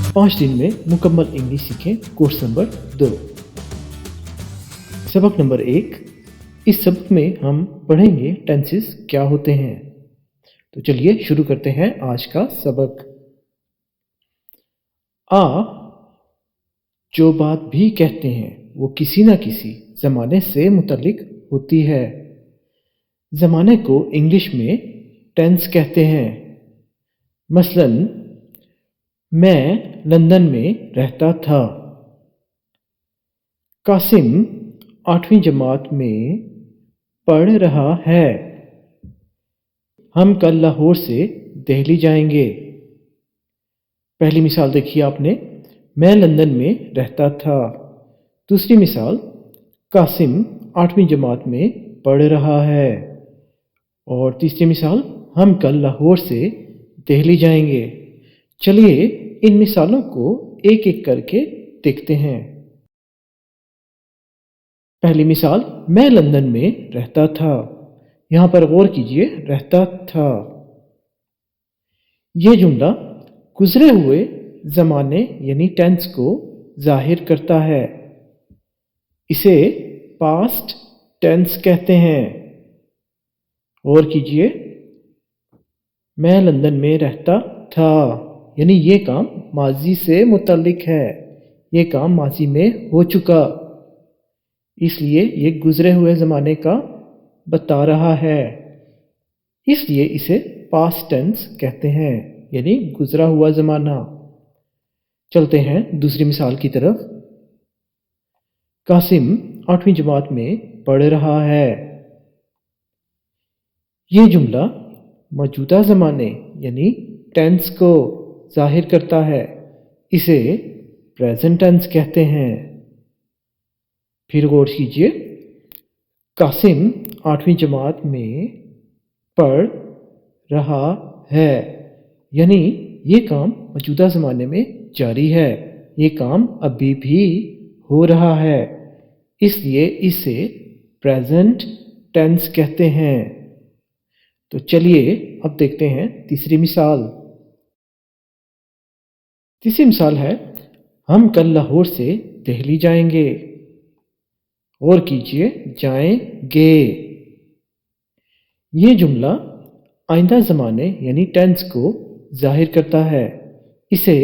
5 दिन में मुकम्मल इंग्लिश सीखें कोर्स नंबर 2। सबक नंबर 1। इस सबक में हम पढ़ेंगे टेंसेस क्या होते हैं। तो चलिए शुरू करते हैं आज का सबक। आप जो बात भी कहते हैं वो किसी न किसी ज़माने से मुतल्लिक होती है। ज़माने को इंग्लिश में टेंस कहते हैं। मसलन मैं लंदन में रहता था। कासिम 8वीं जमात में पढ़ रहा है। हम कल लाहौर से दिल्ली जाएंगे। पहली मिसाल देखिए आपने, मैं लंदन में रहता था। दूसरी मिसाल, कासिम 8वीं जमात में पढ़ रहा है। और तीसरी मिसाल, हम कल लाहौर से दिल्ली जाएंगे। चलिए इन मिसालों को एक एक करके देखते हैं। पहली मिसाल, मैं लंदन में रहता था। यहाँ पर गौर कीजिए, रहता था। ये जुमला गुजरे हुए ज़माने यानी टेंस को जाहिर करता है। इसे पास्ट टेंस कहते हैं। गौर कीजिए, मैं लंदन में रहता था यानी ये काम माजी से मुतल्लिक है। ये काम माजी में हो चुका, इसलिए ये गुजरे हुए ज़माने का बता रहा है, इसलिए इसे पास्ट टेंस कहते हैं यानी गुजरा हुआ ज़माना। चलते हैं दूसरी मिसाल की तरफ। कासिम 8वीं जमात में पढ़ रहा है। ये जुमला मौजूदा ज़माने यानी टेंस को जाहिर करता है। इसे प्रेजेंट टेंस कहते हैं। फिर गौर कीजिए, कासिम 8वीं जमात में पढ़ रहा है यानी ये काम मौजूदा ज़माने में जारी है। ये काम अभी भी हो रहा है, इसलिए इसे प्रेजेंट टेंस कहते हैं। तो चलिए अब देखते हैं तीसरी मिसाल। तीसरी मिसाल है, हम कल लाहौर से दिल्ली जाएंगे। गौर कीजिए, जाएंगे। ये जुमला आइंदा ज़माने यानी टेंस को जाहिर करता है। इसे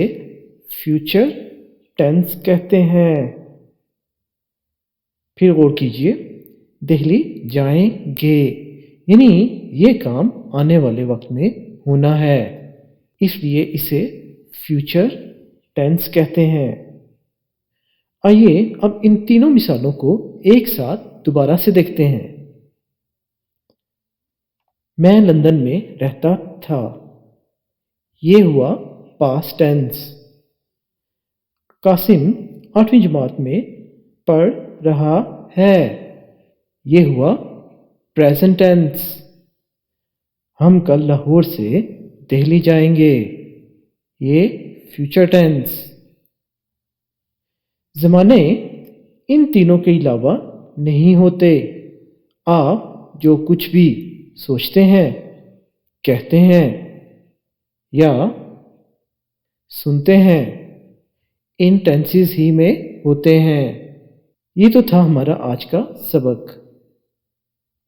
फ्यूचर टेंस कहते हैं। फिर गौर कीजिए, दिल्ली जाएंगे यानी ये काम आने वाले वक्त में होना है, इसलिए इसे फ्यूचर टेंस कहते हैं। आइए अब इन तीनों मिसालों को एक साथ दोबारा से देखते हैं। मैं लंदन में रहता था, ये हुआ पास्ट टेंस। कासिम 8वीं जमात में पढ़ रहा है, ये हुआ प्रेजेंट टेंस। हम कल लाहौर से दिल्ली जाएंगे, ये फ्यूचर टेंस। ज़माने इन तीनों के अलावा नहीं होते। आप जो कुछ भी सोचते हैं, कहते हैं या सुनते हैं, इन टेंसेस ही में होते हैं। ये तो था हमारा आज का सबक।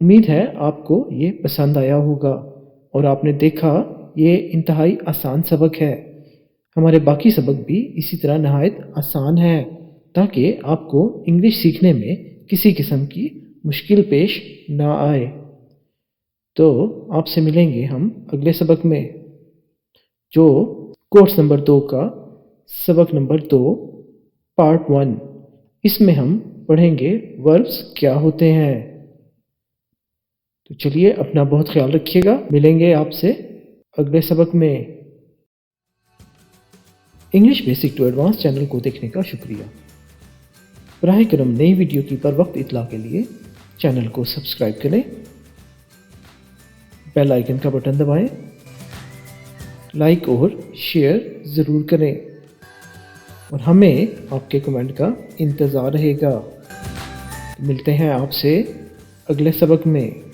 उम्मीद है आपको ये पसंद आया होगा और आपने देखा ये इंतहाई आसान सबक है। हमारे बाकी सबक भी इसी तरह नहायत आसान है, ताकि आपको इंग्लिश सीखने में किसी किस्म की मुश्किल पेश ना आए। तो आपसे मिलेंगे हम अगले सबक में, जो कोर्स नंबर 2 का सबक नंबर 2 पार्ट 1। इसमें हम पढ़ेंगे वर्ब्स क्या होते हैं। तो चलिए अपना बहुत ख्याल रखिएगा। मिलेंगे आपसे अगले सबक में। English basic to advance channel को देखने का शुक्रिया। बराह करम नई वीडियो की बर वक्त इतला के लिए चैनल को सब्सक्राइब करें, बेल आइकन का बटन दबाएं, लाइक और शेयर ज़रूर करें और हमें आपके कमेंट का इंतज़ार रहेगा। मिलते हैं आपसे अगले सबक में।